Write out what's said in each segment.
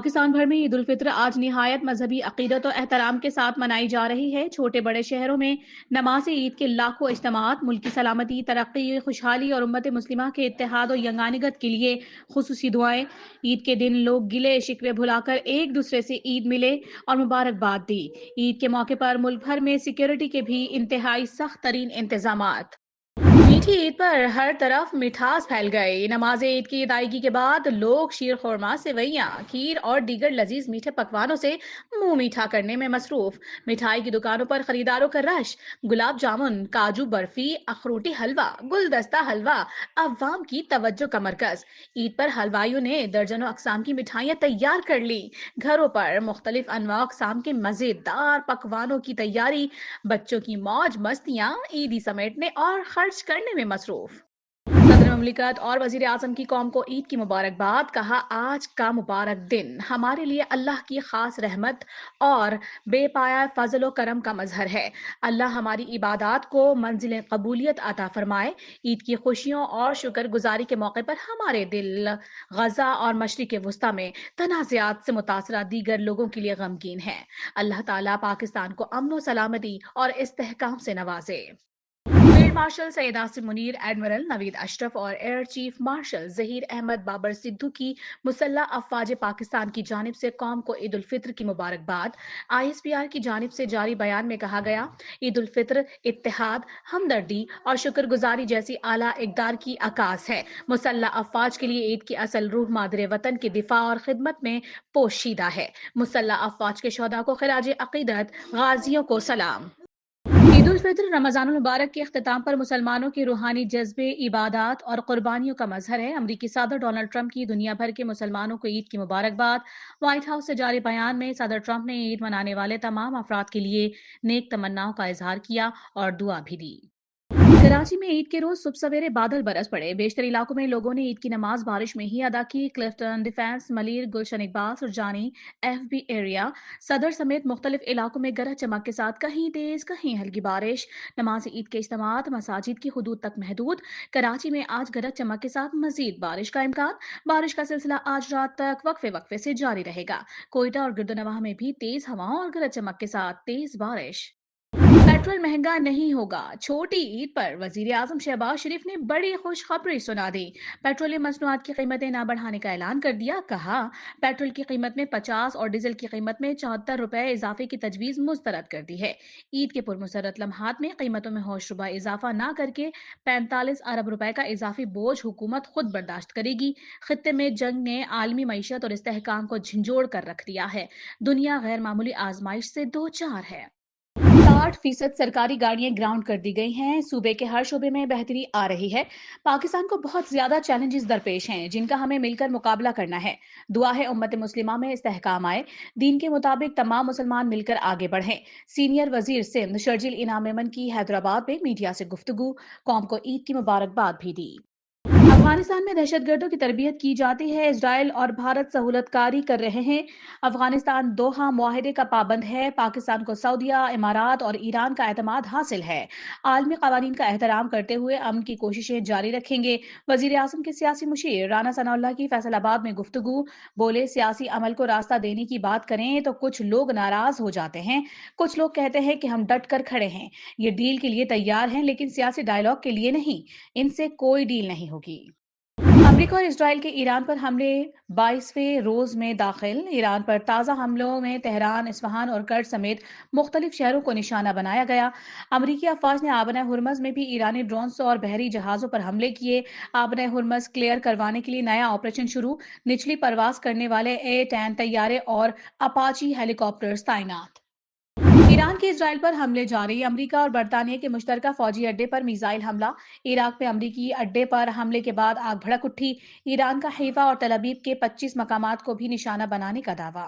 पाकिस्तान भर में ईद उल फित्र आज निहायत मजहबी अकीदत और एहतराम के साथ मनाई जा रही है। छोटे बड़े शहरों में नमाज ईद के लाखों इज्तिमात मुल्क की सलामती, तरक्की, खुशहाली और उम्मत मुस्लिमा के इत्तेहाद और यंगानिगत के लिए खुसूसी दुआएं। ईद के दिन लोग गिले शिकवे भुलाकर एक दूसरे से ईद मिले और मुबारकबाद दी। ईद के मौके पर मुल्क भर में सिक्योरिटी के भी इंतहाई सख्त तरीन इंतजामात। मीठी ईद पर हर तरफ मिठास फैल गई। नमाज ईद की अदायगी के बाद लोग शीर खुरमा, सेवैयां, खीर और दीगर लजीज मीठे पकवानों से मुंह मीठा करने में मसरूफ। मिठाई की दुकानों पर खरीदारों का रश। गुलाब जामुन, काजू बर्फी, अखरोटी हलवा, गुलदस्ता हलवा अवाम की तवज्जो का मरकज। ईद पर हलवाइयों ने दर्जनों अकसाम की मिठाइयां तैयार कर ली। घरों पर मुख्तलिफ अनवा अकसाम के मजेदार पकवानों की तैयारी। बच्चों की मौज मस्तियां ईदी समेटने और खर्च करने में मसरूफ। सदर ममलिकत और वजीर आजम की कौम को ईद की मुबारकबाद। कहा, आज का मुबारक दिन हमारे लिए अल्लाह की खास रहमत और बेपाया फजल व करम का मजहर है। अल्लाह हमारी इबादत को मंजिल कबूलियत अता फरमाए। ईद की खुशियों और शुक्रगुजारी के मौके पर हमारे दिल गजा और मशरिक वस्ता में तनाज़ात से मुतासरा दीगर लोगों के लिए गमगीन है। अल्लाह ताला पाकिस्तान को अमन व सलामती और इस्तेहकाम से नवाजे। Field marshal Syed Asim Munir, admiral Naveed Ashraf और air chief marshal Zaheer Ahmed Babar Sidhu की मुसल्ह अफवाज पाकिस्तान की जानिब से कौम को ईद उल फित्र की मुबारकबाद। ISPR की जानिब से जारी बयान में कहा गया, ईद उल फित्र इत्तेहाद, हमदर्दी और शुक्रगुजारी जैसी आला इकदार की अकास है। मुसल्ह अफवाज के लिए ईद की असल रूह मादरे वतन के दिफा और खिदमत में पोशीदा है। मुसल्ह अफवाज के शोहदा को खिराज अकीदत, गाजियों को सलाम। ईद उल फित्र रमजानुल मुबारक के अख्ताम पर मुसलमानों के रूहानी जज्बे, इबादत और कुर्बानियों का मजहर है। अमरीकी सदर डोनाल्ड ट्रंप की दुनिया भर के मुसलमानों को ईद की मुबारकबाद। व्हाइट हाउस से जारी बयान में सदर ट्रंप ने ईद मनाने वाले तमाम अफराद के लिए नेक तमन्नाओं का इजहार किया और दुआ भी दी। कराची में ईद के रोज सुबह सवेरे बादल बरस पड़े। बेशतर इलाकों में लोगों ने ईद की नमाज बारिश में ही अदा की। क्लिफ्टन, डिफेंस, मलिर, गुलशन इकबाल, सुरजानी, FB एरिया, सदर समेत मुख्तलिफ इलाकों में गरज चमक के साथ कहीं तेज कहीं हल्की बारिश। नमाज ईद के इज्तिमात मसाजिद की हदूद तक महदूद। कराची में आज गरज चमक के साथ मजीद बारिश का इम्कान। बारिश का सिलसिला आज रात तक वक्फे वक्फे से जारी रहेगा। कोयटा और गिरदोनवाह में भी तेज हवाओं और गरज चमक के साथ तेज बारिश। पेट्रोल महंगा नहीं होगा। छोटी ईद पर वजीर आजम शहबाज शरीफ ने बड़ी खुशखबरी सुना दी। पेट्रोलियम मसनूआत की कीमतें न बढ़ाने का ऐलान कर दिया। कहा, पेट्रोल की कीमत में 50 और डीजल की कीमत में 74 रुपए इजाफे की तजवीज मुस्तरद कर दी है। ईद के पुरमसरत लम्हात में कीमतों में होशरुबा इजाफा न करके 45 अरब रुपए का इजाफी बोझ हुकूमत खुद बर्दाश्त करेगी। खित्ते में जंग ने आलमी मईशत और इस्तेहकाम को झंझोड़ कर रख दिया है। दुनिया गैर मामूली आजमाइश से दो चार है। 60% सरकारी गाड़ियां ग्राउंड कर दी गई हैं। सूबे के हर शोबे में बेहतरी आ रही है। पाकिस्तान को बहुत ज्यादा चैलेंजेस दरपेश हैं जिनका हमें मिलकर मुकाबला करना है। दुआ है उम्मत मुस्लिमा में इस्तेहकाम आए। दीन के मुताबिक तमाम मुसलमान मिलकर आगे बढ़ें। सीनियर वजीर सिंध शर्जिल इनाम मेमन की हैदराबाद में मीडिया से गुफ्तगू। कौम को ईद की मुबारकबाद भी दी। अफगानिस्तान में दहशतगर्दों की तरबियत की जाती है। इजराइल और भारत सहूलतकारी कर रहे हैं। अफगानिस्तान दोहा मुआहदे का पाबंद है। पाकिस्तान को सऊदिया, इमारात और ईरान का एतमाद हासिल है। आलमी कवानीन का एहतराम करते हुए अमन की कोशिशें जारी रखेंगे। वजीर आजम के सियासी मुशीर राना सनाउल्लाह की फैसलाबाद में गुफ्तगू। बोले, सियासी अमल को रास्ता देने की बात करें तो कुछ लोग नाराज हो जाते हैं। कुछ लोग कहते हैं कि हम डट कर खड़े हैं, ये डील के लिए तैयार हैं, लेकिन सियासी डायलॉग के लिए नहीं। इनसे कोई डील नहीं होगी। अमरीका और इसराइल के ईरान पर हमले 22वें रोज में दाखिल। ईरान पर ताज़ा हमलों में तेहरान, इस्फहान और कर्ज समेत मुख्तलिफ शहरों को निशाना बनाया गया। अमरीकी अफवाज ने आबना हुर्मज में भी ईरानी ड्रोन्स और बहरी जहाजों पर हमले किए। आबना हुर्मज क्लियर करवाने के लिए नया ऑपरेशन शुरू। निचली परवास करने वाले A-10 तैयारे और अपाची हेलीकॉप्टर्स तैनात। ईरान के इजराइल पर हमले जारी। अमेरिका और बरतानिया के मुश्तरका फौजी अड्डे पर मिसाइल हमला। इराक में अमेरिकी अड्डे पर हमले के बाद आग भड़क उठी। ईरान का हैफा और तल अवीव के 25 मकामात को भी निशाना बनाने का दावा।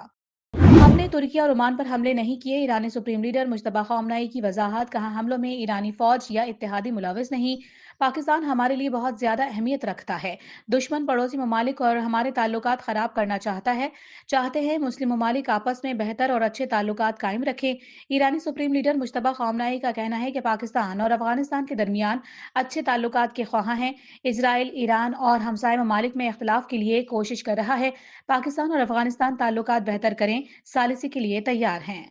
हमने तुर्की और ओमान पर हमले नहीं किए। ईरानी सुप्रीम लीडर मुश्तबा खamenei की वजाहत। कहा, हमलों में ईरानी फौज या इत्तेहादी मुलविस नहीं। پاکستان ہمارے لیے بہت زیادہ اہمیت رکھتا ہے۔ دشمن پڑوسی ممالک اور ہمارے تعلقات خراب کرنا چاہتے ہیں مسلم ممالک آپس میں بہتر اور اچھے تعلقات قائم رکھیں۔ ایرانی سپریم لیڈر مجتبیٰ خامنہئی کا کہنا ہے کہ پاکستان اور افغانستان کے درمیان اچھے تعلقات کے خواہاں ہیں۔ اسرائیل، ایران اور ہمسائے ممالک میں اختلاف کے لیے کوشش کر رہا ہے۔ پاکستان اور افغانستان تعلقات بہتر کریں، ثالثی کے لیے تیار ہیں۔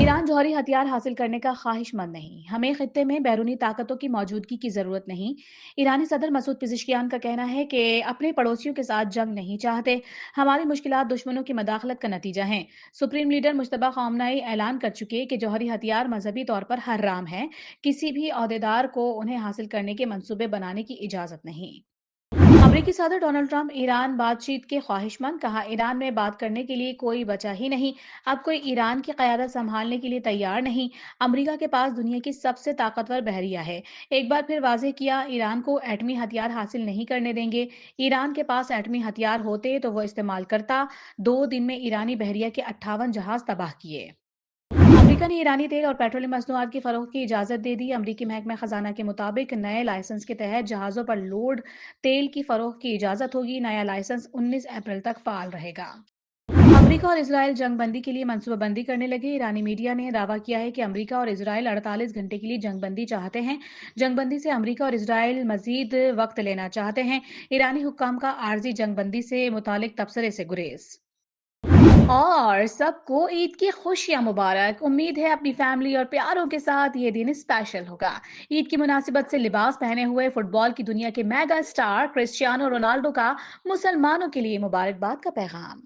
ایران جوہری ہتھیار حاصل کرنے کا خواہش مند نہیں۔ ہمیں خطے میں بیرونی طاقتوں کی موجودگی کی ضرورت نہیں۔ ایرانی صدر مسعود پزشکیان کا کہنا ہے کہ اپنے پڑوسیوں کے ساتھ جنگ نہیں چاہتے۔ ہماری مشکلات دشمنوں کی مداخلت کا نتیجہ ہیں۔ سپریم لیڈر مجتبیٰ خامنہئی اعلان کر چکے کہ جوہری ہتھیار مذہبی طور پر حرام ہیں۔ کسی بھی عہدیدار کو انہیں حاصل کرنے کے منصوبے بنانے کی اجازت نہیں۔ امریکی صدر ڈونلڈ ٹرمپ ایران بات چیت کے خواہش مند، کہا ایران میں بات کرنے کے لیے کوئی بچا ہی نہیں، اب کوئی ایران کی قیادت سنبھالنے کے لیے تیار نہیں۔ امریکہ کے پاس دنیا کی سب سے طاقتور بحریہ ہے۔ ایک بار پھر واضح کیا، ایران کو ایٹمی ہتھیار حاصل نہیں کرنے دیں گے۔ ایران کے پاس ایٹمی ہتھیار ہوتے تو وہ استعمال کرتا۔ 2 دن میں ایرانی بحریہ کے 58 جہاز تباہ کیے۔ امریکہ نے ایرانی تیل اور پیٹرولیم مصنوعات کی فروخت کی اجازت دے دی۔ امریکی محکمہ خزانہ کے مطابق نئے لائسنس کے تحت جہازوں پر لوڈ تیل کی فروخت کی اجازت ہوگی۔ نیا لائسنس 19 اپریل تک فعال رہے گا۔ امریکہ اور اسرائیل جنگ بندی کے لیے منصوبہ بندی کرنے لگے۔ ایرانی میڈیا نے دعویٰ کیا ہے کہ امریکہ اور اسرائیل 48 گھنٹے کے لیے جنگ بندی چاہتے ہیں۔ جنگ بندی سے امریکہ اور اسرائیل مزید وقت لینا چاہتے ہیں۔ ایرانی حکام کا عارضی جنگ بندی سے متعلق تبصرے سے گریز۔ اور سب کو عید کی خوشیاں مبارک۔ امید ہے اپنی فیملی اور پیاروں کے ساتھ یہ دن اسپیشل ہوگا۔ عید کی مناسبت سے لباس پہنے ہوئے فٹ بال کی دنیا کے میگا اسٹار کرسٹیانو رونالڈو کا مسلمانوں کے لیے مبارکباد کا پیغام۔